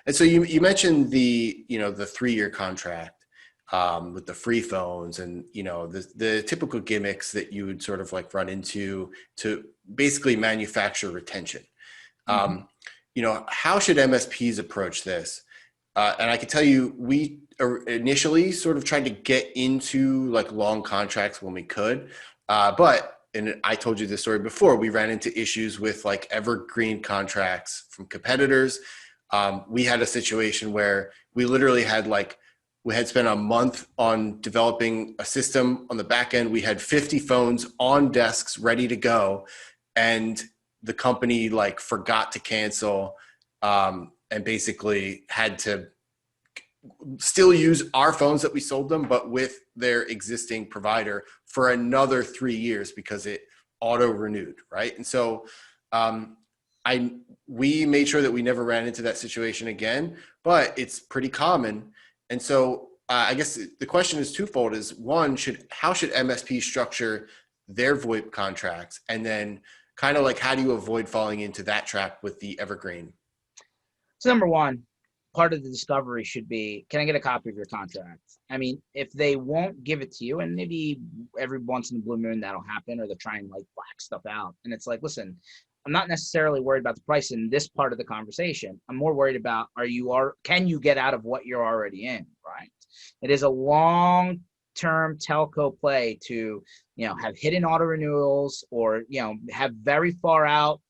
And so you mentioned the 3-year contract with the free phones and, the typical gimmicks that you would sort of like run into to basically manufacture retention. Mm-hmm. How should MSPs approach this? And I can tell you, we initially sort of tried to get into like long contracts when we could. And I told you this story before, we ran into issues with like evergreen contracts from competitors. We had a situation where we literally we had spent a month on developing a system on the back end. We had 50 phones on desks ready to go. And the company like forgot to cancel and basically had to still use our phones that we sold them, but with their existing provider for another 3 years because it auto renewed, right? And so we made sure that we never ran into that situation again, but it's pretty common. And so I guess the question is twofold: is one, how should MSP structure their VoIP contracts? And then kind of like, how do you avoid falling into that trap with the evergreen? So number one, part of the discovery should be, can I get a copy of your contract? I mean, if they won't give it to you, and maybe every once in a blue moon that'll happen, or they're trying to like black stuff out. And it's like, listen, I'm not necessarily worried about the price in this part of the conversation. I'm more worried about, can you get out of what you're already in, right? It is a long-term telco play to, have hidden auto renewals or, have very far out,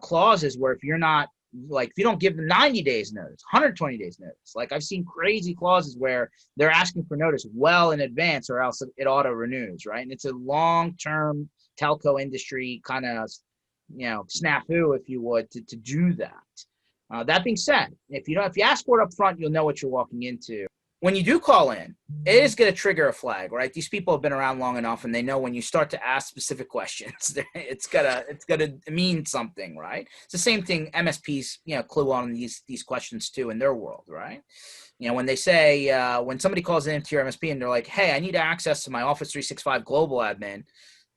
clauses where if you're not, like, if you don't give them 90 days notice, 120 days notice, like I've seen crazy clauses where they're asking for notice well in advance or else it auto renews, right? And it's a long-term telco industry kind of, snafu, if you would, to do that. That being said, if you ask for it up front, you'll know what you're walking into. When you do call in, it is going to trigger a flag, right? These people have been around long enough, and they know when you start to ask specific questions, it's gonna mean something, right? It's the same thing. MSPs, clue on these questions too in their world, right? When they say when somebody calls into your MSP and they're like, "Hey, I need access to my Office 365 Global Admin,"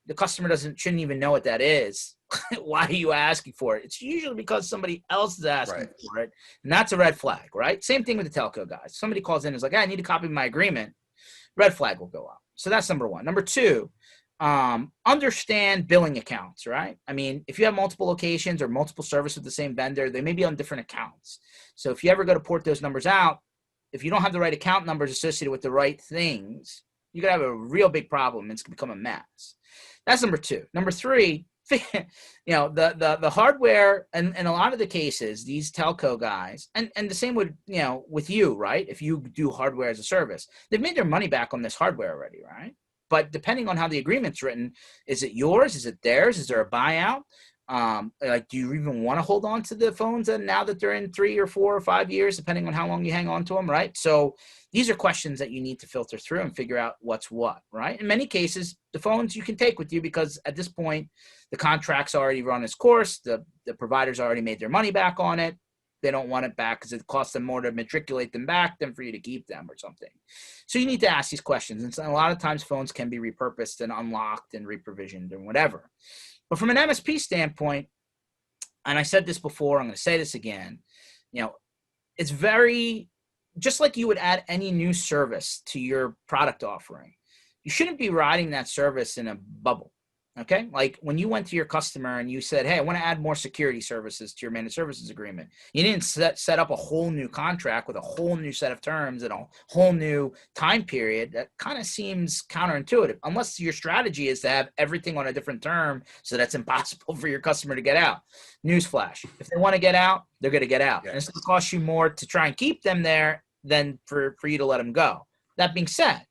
the customer shouldn't even know what that is. Why are you asking for it? It's usually because somebody else is asking for it, and that's a red flag, right? Same thing with the telco guys. Somebody calls in and is like, hey, I need a copy of my agreement. Red flag will go up. So that's number one. Number two, understand billing accounts, right? I mean, if you have multiple locations or multiple services with the same vendor, they may be on different accounts. So if you ever go to port those numbers out, if you don't have the right account numbers associated with the right things, you're going to have a real big problem, and it's going to become a mess. That's number two. Number three, the hardware and a lot of the cases, these telco guys, and the same would, with you, right? If you do hardware as a service, they've made their money back on this hardware already, right? But depending on how the agreement's written, is it yours? Is it theirs? Is there a buyout? Do you even want to hold on to the phones and now that they're in 3 or 4 or 5 years, depending on how long you hang on to them, right? So these are questions that you need to filter through and figure out what's what, right? In many cases, the phones you can take with you because at this point, the contract's already run its course. The provider's already made their money back on it. They don't want it back because it costs them more to matriculate them back than for you to keep them or something. So you need to ask these questions. And so a lot of times phones can be repurposed and unlocked and reprovisioned and whatever. But from an MSP standpoint, and I said this before, I'm going to say this again, it's very, just like you would add any new service to your product offering, you shouldn't be riding that service in a bubble. Okay. Like when you went to your customer and you said, hey, I want to add more security services to your managed services agreement. You didn't set up a whole new contract with a whole new set of terms and a whole new time period. That kind of seems counterintuitive, unless your strategy is to have everything on a different term. So that's impossible for your customer to get out. Newsflash. If they want to get out, they're going to get out. Yes. And it's going to cost you more to try and keep them there than for you to let them go. That being said,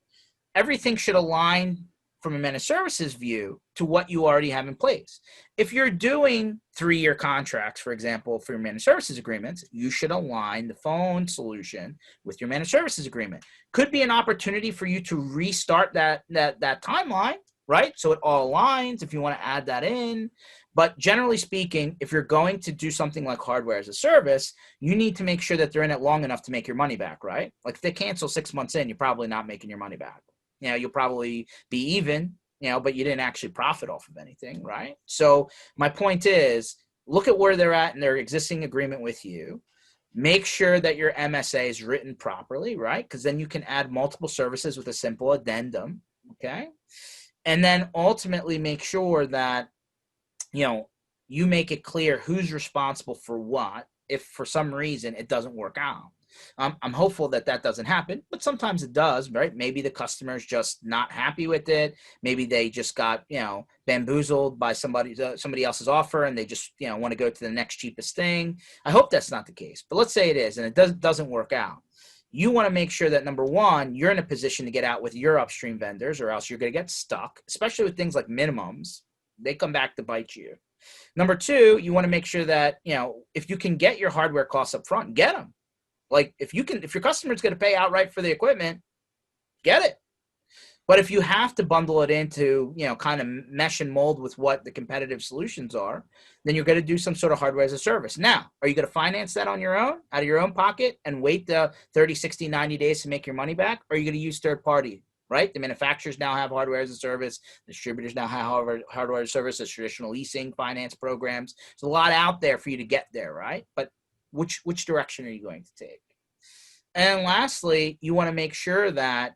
everything should align from a managed services view to what you already have in place. If you're doing 3-year contracts, for example, for your managed services agreements, you should align the phone solution with your managed services agreement. Could be an opportunity for you to restart that timeline, right? So it all aligns if you want to add that in. But generally speaking, if you're going to do something like hardware as a service, you need to make sure that they're in it long enough to make your money back, right? Like if they cancel 6 months in, you're probably not making your money back. You'll probably be even, but you didn't actually profit off of anything, right? So my point is, look at where they're at in their existing agreement with you. Make sure that your MSA is written properly, right? Because then you can add multiple services with a simple addendum, okay? And then ultimately make sure that, you make it clear who's responsible for what if for some reason it doesn't work out. I'm hopeful that doesn't happen, but sometimes it does, right? Maybe the customer's just not happy with it. Maybe they just got, bamboozled by somebody else's offer, and they just, want to go to the next cheapest thing. I hope that's not the case, but let's say it is, and it doesn't work out. You want to make sure that, number one, you're in a position to get out with your upstream vendors, or else you're going to get stuck, especially with things like minimums. They come back to bite you. Number two, you want to make sure that, if you can get your hardware costs up front, get them. Like if your customer's going to pay outright for the equipment, get it. But if you have to bundle it into, kind of mesh and mold with what the competitive solutions are, then you're going to do some sort of hardware as a service. Now, are you going to finance that on your own, out of your own pocket, and wait the 30, 60, 90 days to make your money back? Or are you going to use third party, right? The manufacturers now have hardware as a service. Distributors now have hardware as a service, as traditional leasing, finance programs. There's a lot out there for you to get there, right? But which direction are you going to take? And lastly, you want to make sure that,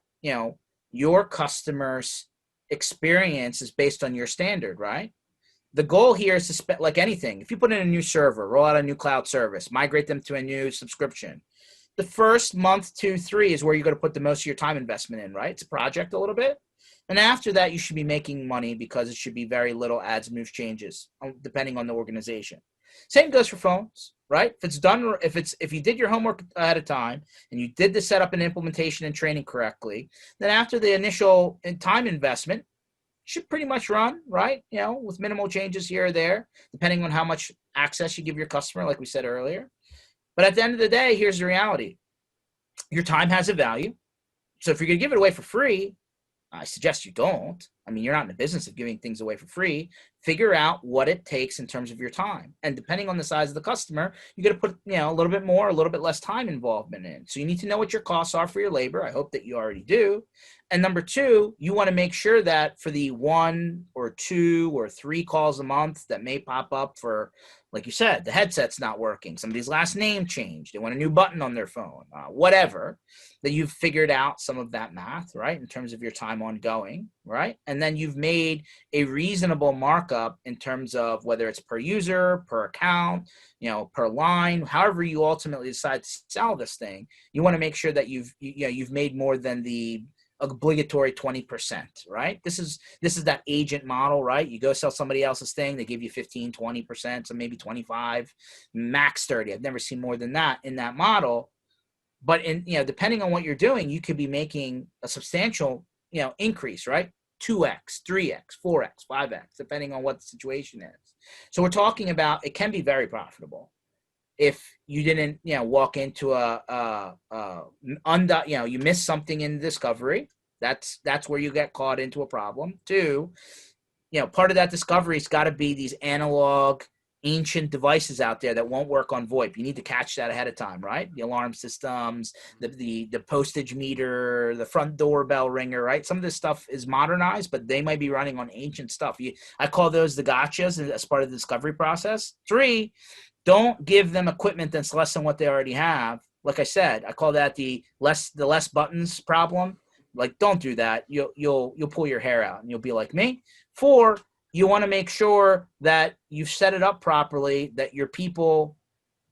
your customer's experience is based on your standard, right? The goal here is to like anything. If you put in a new server, roll out a new cloud service, migrate them to a new subscription, the first month, 2, 3 is where you're going to put the most of your time investment in, right? It's a project a little bit. And after that, you should be making money because it should be very little adds, moves, changes, depending on the organization. Same goes for phones, right? If it's done, if you did your homework ahead of time and you did the setup and implementation and training correctly, then after the initial time investment, should pretty much run, right? With minimal changes here or there, depending on how much access you give your customer, like we said earlier. But at the end of the day, here's the reality. Your time has a value. So if you're going to give it away for free, I suggest you don't. I mean, you're not in the business of giving things away for free. Figure out what it takes in terms of your time. And depending on the size of the customer, you're going to put, a little bit more, a little bit less time involvement in. So you need to know what your costs are for your labor. I hope that you already do. And number two, you want to make sure that for the 1 or 2 or 3 calls a month that may pop up for, like you said, the headset's not working, somebody's last name changed, they want a new button on their phone, whatever, that you've figured out some of that math, right, in terms of your time ongoing, right? And then you've made a reasonable markup in terms of whether it's per user, per account, per line, however you ultimately decide to sell this thing. You want to make sure that you've made more than the obligatory 20%, right? This is that agent model, right? You go sell somebody else's thing, they give you 15, 20%, so maybe 25, max 30. I've never seen more than that in that model. But depending on what you're doing, you could be making a substantial, increase, right? 2x, 3x, 4x, 5x, depending on what the situation is. So we're talking about, it can be very profitable. If you didn't, walk into you miss something in discovery, that's where you get caught into a problem. 2, part of that discovery's got to be these analog, ancient devices out there that won't work on VoIP. You need to catch that ahead of time, right? The alarm systems, the postage meter, the front doorbell ringer, right? Some of this stuff is modernized, but they might be running on ancient stuff. I call those the gotchas as part of the discovery process. 3, don't give them equipment that's less than what they already have. Like I said, I call that the less buttons problem. Like, don't do that. You'll pull your hair out and you'll be like me. 4, you want to make sure that you've set it up properly, that your people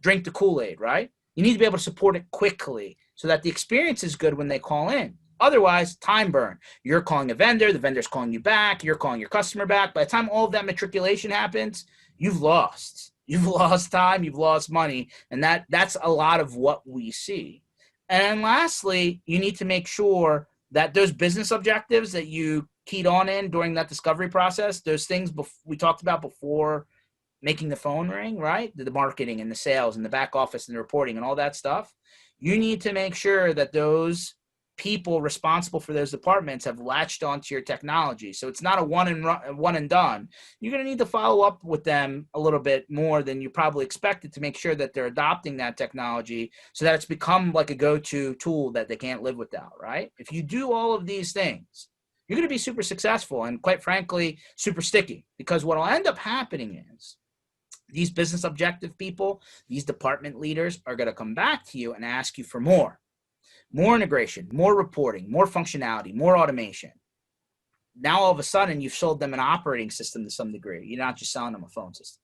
drink the Kool-Aid, right? You need to be able to support it quickly so that the experience is good when they call in. Otherwise, time burn. You're calling a vendor, the vendor's calling you back, you're calling your customer back. By the time all of that matriculation happens, you've lost. You've lost time, you've lost money, and that's a lot of what we see. And lastly, you need to make sure that those business objectives that you keyed on in during that discovery process, those things we talked about before making the phone ring, right? The marketing and the sales and the back office and the reporting and all that stuff, you need to make sure that those people responsible for those departments have latched onto your technology. So it's not a one and done. You're going to need to follow up with them a little bit more than you probably expected to make sure that they're adopting that technology so that it's become like a go-to tool that they can't live without, right? If you do all of these things, you're going to be super successful and, quite frankly, super sticky, because what will end up happening is These business objective people, these department leaders are going to come back to you and ask you for more integration, more reporting, more functionality, more automation. Now, all of a sudden, you've sold them an operating system to some degree. You're not just selling them a phone system.